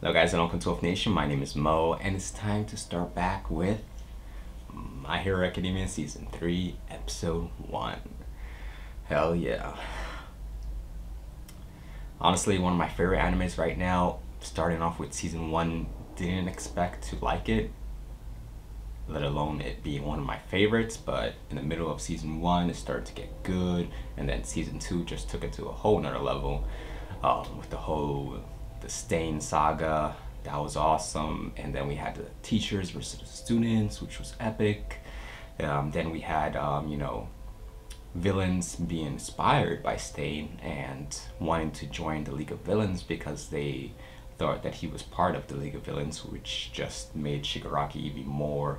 Hello guys and welcome to Wolf Nation, my name is Mo and it's time to start back with My Hero Academia Season 3 Episode 1. Hell yeah. Honestly, one of my favorite animes right now. Starting off with Season 1, didn't expect to like it, let alone it being one of my favorites, but in the middle of Season 1 it started to get good, and then Season 2 just took it to a whole nother level with the Steins saga. That was awesome. And then we had the teachers versus the students, which was epic. Then we had villains being inspired by Stain and wanting to join the League of Villains because they thought that he was part of the League of Villains, which just made Shigaraki even more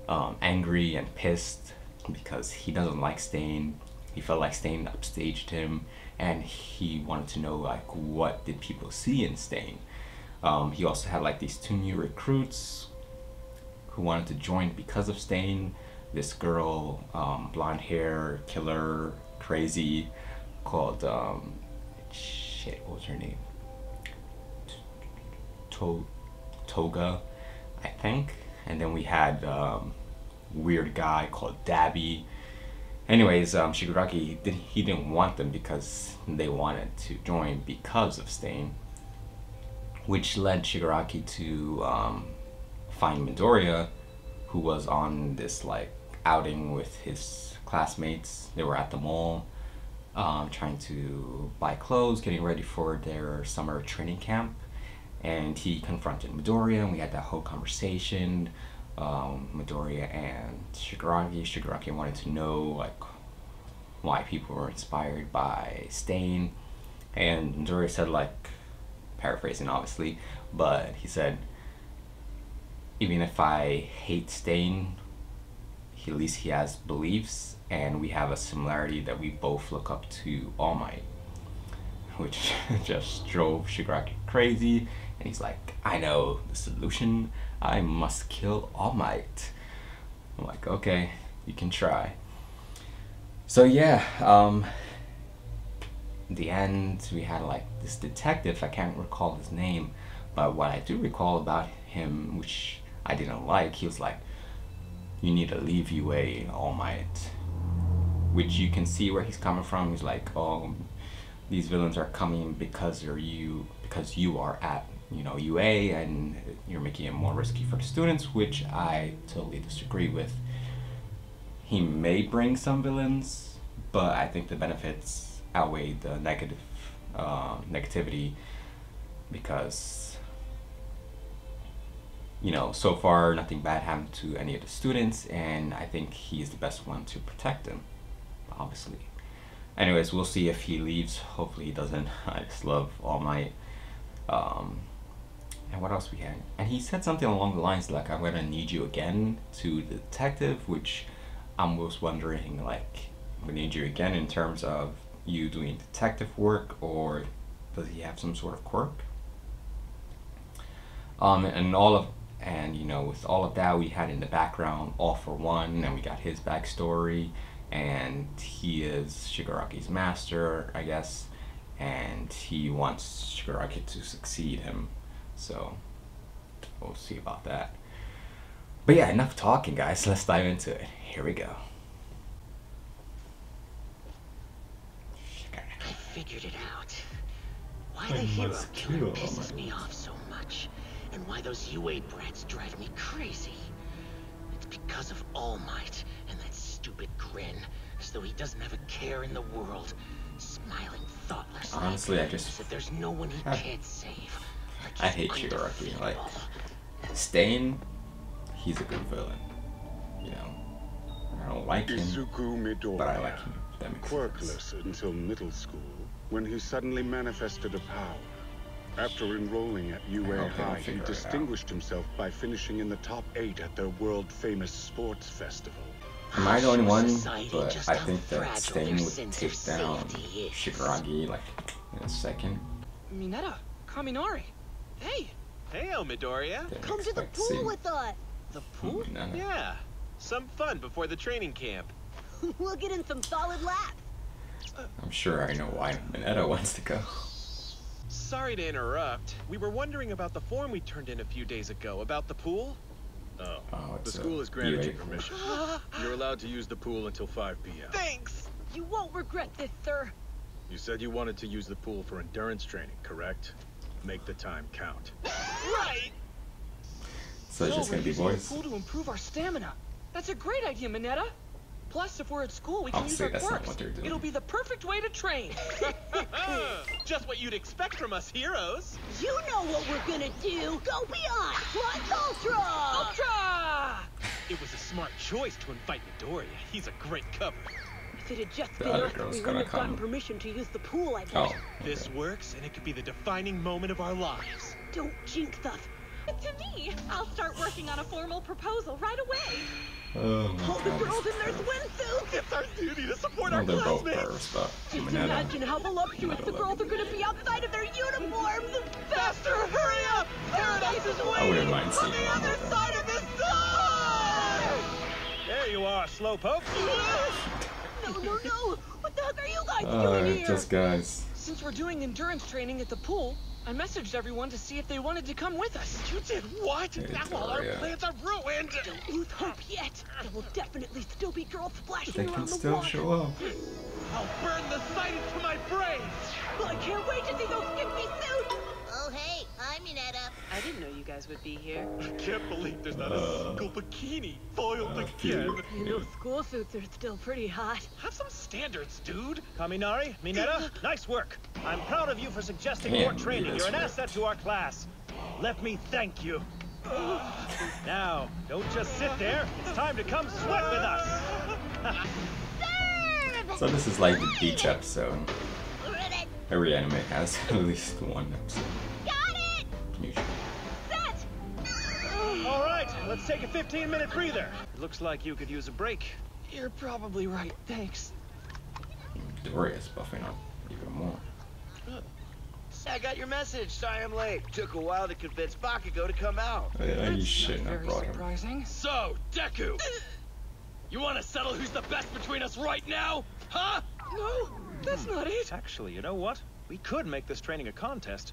angry and pissed because he doesn't like Stain. He felt like Stain upstaged him, and he wanted to know like what did people see in Stain. He also had like these two new recruits who wanted to join because of Stain. This girl, blonde hair, killer, crazy, called shit, what was her name? Toga, I think. And then we had weird guy called Dabby. Anyways, Shigaraki he didn't want them because they wanted to join because of Stain, which led Shigaraki to find Midoriya, who was on this like outing with his classmates. They were at the mall trying to buy clothes, getting ready for their summer training camp, and he confronted Midoriya, and we had that whole conversation. Midoriya and Shigaraki wanted to know like why people were inspired by Stain, and Midoriya said, like, paraphrasing obviously, but he said, even if I hate Stain, at least he has beliefs, and we have a similarity that we both look up to All Might, which just drove Shigaraki crazy. And he's like, I know the solution. I must kill All Might. I'm like, okay, you can try. So yeah, in the end, we had like this detective. I can't recall his name, but what I do recall about him, which I didn't like, he was like, you need to leave UA, All Might. Which you can see where he's coming from. He's like, oh, these villains are coming because you are at UA, and you're making it more risky for the students, which I totally disagree with. He may bring some villains, but I think the benefits outweigh the negativity, because so far nothing bad happened to any of the students, and I think he's the best one to protect them, obviously. Anyways, we'll see if he leaves. Hopefully he doesn't. I just love All Might. And what else we had? And he said something along the lines like, I'm gonna need you again, to the detective, which I was wondering, like, I'm gonna need you again in terms of you doing detective work, or does he have some sort of quirk? With all of that, we had in the background All For One, and we got his backstory, and he is Shigaraki's master, I guess, and he wants Shigaraki to succeed him. So we'll see about that. But yeah, enough talking, guys. Let's dive into it. Here we go. I figured it out. Why the hero killer pisses me off so much, and why those UA brats drive me crazy. It's because of All Might and that stupid grin, as though he doesn't have a care in the world, smiling thoughtlessly. Honestly, I just... as if there's no one he can't save. Like I hate Shigaraki. Like, Stain, he's a good villain. I don't like him, but I like him. That makes Quirkless sense. until middle school, when he suddenly manifested a power. After enrolling at UA High, he distinguished himself by finishing in the top 8 at their world-famous sports festival. Am I the only one? But I think that Stain would take down Shigaraki like in a second. Mineta, Kaminari. Hey! Hey, Midoriya. Didn't Come to the expect to pool see with us. The pool? Mineta. Yeah, some fun before the training camp. We'll get in some solid laps. I'm sure I know why Mineta wants to go. Sorry to interrupt. We were wondering about the form we turned in a few days ago about the pool. Oh, Oh, the it's school has granted you UA. permission. You're allowed to use the pool until 5 p.m. Thanks! You won't regret this, sir. You said you wanted to use the pool for endurance training, correct? Make the time count. Right! So it's just we're gonna be using boys. the pool to improve our stamina. That's a great idea, Minetta. Plus, if we're at school, we can use Obviously, our that's not quirks. what they're doing. It'll be the perfect way to train. Just what you'd expect from us heroes. You know what we're gonna do. Go beyond. Plus Ultra. Ultra! It was a smart choice to invite Midoriya. He's a great cover. If it had just The been other us, girl's we gonna wouldn't have gotten come. permission to use the pool, I bet. Oh, This works, and it could be the defining moment of our lives. Don't jinx us. To me, I'll start working on a formal proposal right away. oh my All the god. girls in their swimsuits. It's our duty to support Well, our they're both classmates. girls, but Just Minetta. imagine how voluptuous the girls are gonna be outside of their uniforms. Faster, hurry up! Paradise is I waiting wouldn't mind on seeing the one other of them. side of this door! There you are, slowpoke. No. What the heck are you guys doing here? Just guys. Since we're doing endurance training at the pool, I messaged everyone to see if they wanted to come with us. You did what? Hey, Now all our Midoriya. plans are ruined! Don't lose hope yet. There will definitely still be girls splashing They around can the still water. show up. I'll burn the sight into my brain! I can't wait to see those skimpy suits. Oh, hey, I'm Minetta. I didn't know you guys would be here. I can't believe there's not a single bikini foiled again. Phew. You know, school suits are still pretty hot. Have some standards, dude. Kaminari, Minetta, nice work. I'm proud of you for suggesting Damn, more training. that's You're an right. asset to our class. Let me thank you. Now, don't just sit there. It's time to come sweat with us. So this is like the beach episode. Every anime has at least one episode. Got it! Usually. All right, let's take a 15-minute breather. It looks like you could use a break. You're probably right. Thanks. Midoriya's buffing up even more. I got your message. Sorry I'm late. Took a while to convince Bakugo to come out. Yeah, you shouldn't have Very brought him. surprising. So, Deku! You want to settle who's the best between us right now? Huh? No, that's not it. Actually, you know what? We could make this training a contest.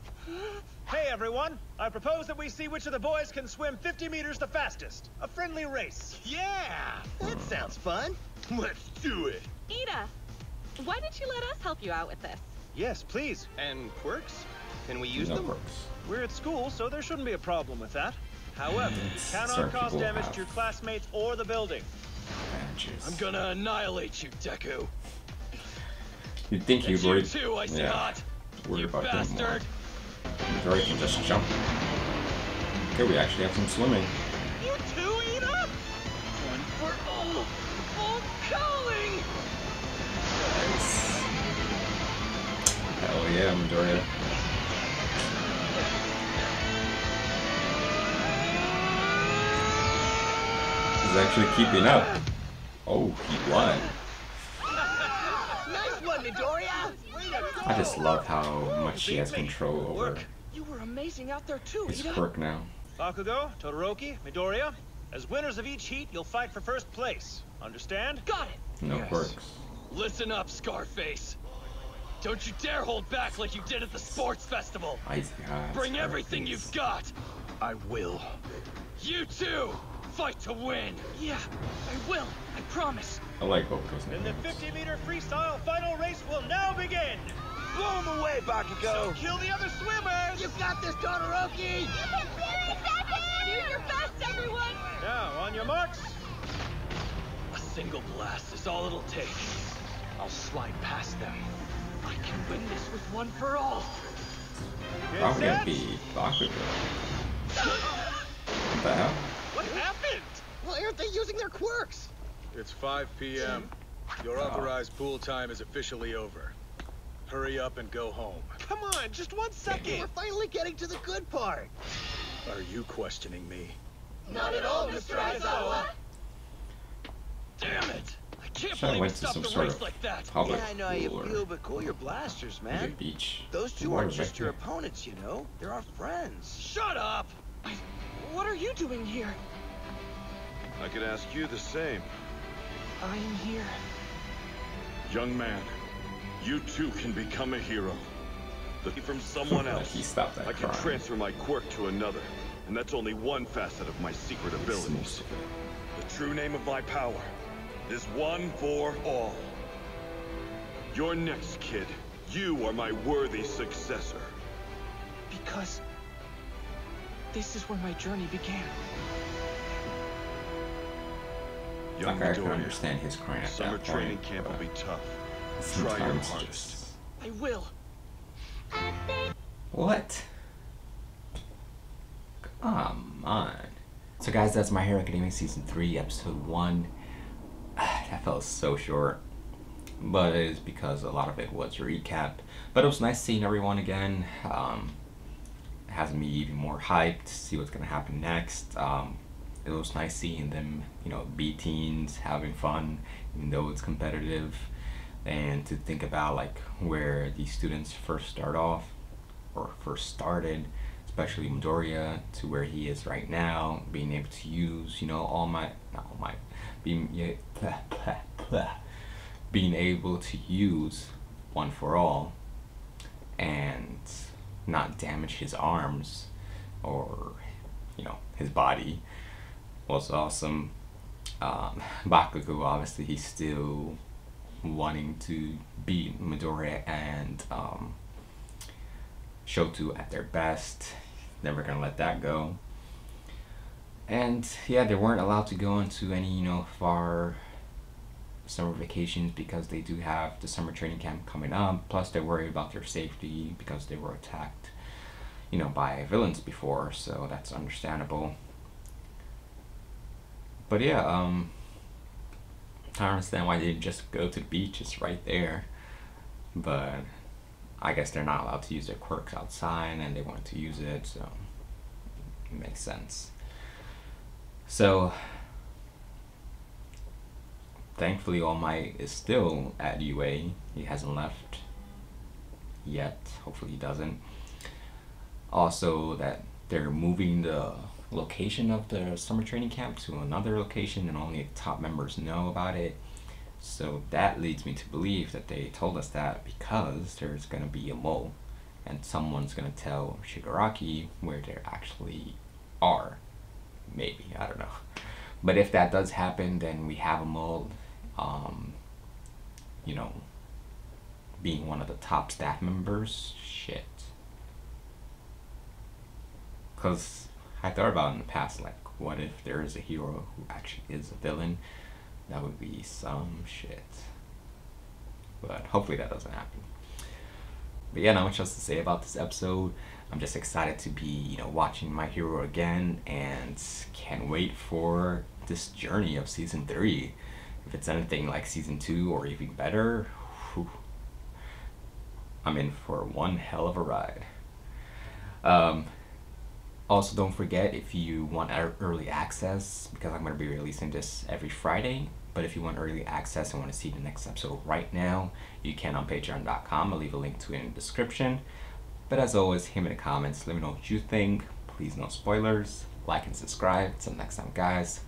Hey, everyone. I propose that we see which of the boys can swim 50 meters the fastest. A friendly race. Yeah! That sounds fun. Let's do it! Ida, why didn't you let us help you out with this? Yes, please. And quirks? Can we use No them? quirks. We're at school, so there shouldn't be a problem with that. However, It's cannot certain cause people damage have to your classmates or the building. advantages. I'm gonna annihilate you, Deku. You'd think you'd It's you worry. too, Icy Yeah. Hot. Worry You about them more. bastard. Midoriya can just jump. Okay, we actually have some swimming. You too, Ida? One for all. Full calling! Nice. Hell yeah, Midoriya. He's actually keeping up. Oh, he won. Nice one, Midoriya. I just love how much she has control over You were amazing out there too, his Ida. quirk now. Bakugo, Todoroki, Midoriya, as winners of each heat, you'll fight for first place. Understand? Got it. No Yes. quirks. Listen up, Scarface. Don't you dare hold back like you did at the sports festival. Icy Hot. Bring everything you've got. I will. You too. Fight to win. Yeah, I will. I promise. I like both those And the names. 50-meter freestyle final race will now begin. Blow him away, Bakugo. Kill the other swimmers. You got this, Todoroki. Do your best, everyone! Now, on your marks. A single blast is all it'll take. I'll slide past them. I can win this with one for all. Get Probably gonna set. be Bakugo. What the hell? What happened? Why aren't they using their quirks? It's 5 p.m. Your authorized pool time is officially over. Hurry up and go home. Come on, just 1 We're second. finally getting to the good part. Are you questioning me? Not at all, Mr. Aizawa. Damn it! I can't Should've believe went we to stopped some the sort race of like that. public Yeah, I know how you pool or feel, but cool your blasters, maybe a man. beach. Those two Water aren't just back your there. opponents, you know. They're our friends. Shut up! What are you doing here? I could ask you the same. I am here. Young man, you too can become a hero. from someone else. He stopped that I can crying. transfer my quirk to another, and that's only one facet of my secret abilities. The true name of my power is One for All. You're next, kid. You are my worthy successor. Because this is where my journey began. Young Like, I can Midoriya, understand his crying at summer that training point, camp will but be tough. Try your sometimes hardest. just... I will. What? Come on. So guys, that's My Hero Academia Season 3, Episode 1. That felt so short. But it is because a lot of it was a recap. But it was nice seeing everyone again. It has me even more hyped to see what's going to happen next. It was nice seeing them, you know, be teens, having fun, even though it's competitive. And to think about like where these students first start off, or first started, especially Midoriya, to where he is right now, being able to use, you know, being able to use One for All and not damage his arms or, you know, his body was awesome. Bakugo, obviously, he's still wanting to beat Midoriya and Shoto at their best. Never gonna let that go. And yeah, they weren't allowed to go into any, you know, far summer vacations because they do have the summer training camp coming up. Plus, they're worried about their safety because they were attacked, you know, by villains before. So that's understandable. But yeah, I understand why they didn't just go to the beach. It's right there. But I guess they're not allowed to use their quirks outside, and they wanted to use it, so it makes sense. So thankfully, All Might is still at UA. He hasn't left yet. Hopefully he doesn't. Also, that they're moving the location of the summer training camp to another location, and only top members know about it. So that leads me to believe that they told us that because there's going to be a mole, and someone's going to tell Shigaraki where they actually are. Maybe, I don't know. But if that does happen, then we have a mole, you know, being one of the top staff members. Shit. Because I thought about it in the past, like, what if there is a hero who actually is a villain? That would be some shit. But hopefully that doesn't happen. But yeah, not much else to say about this episode. I'm just excited to be, you know, watching My Hero again, and can't wait for this journey of Season 3. If it's anything like Season 2 or even better, whew, I'm in for one hell of a ride. Also, don't forget, if you want early access, because I'm going to be releasing this every Friday, but if you want early access and want to see the next episode right now, you can on patreon.com. I'll leave a link to it in the description. But as always, hit me in the comments, let me know what you think. Please no spoilers, like and subscribe. Till next time, guys.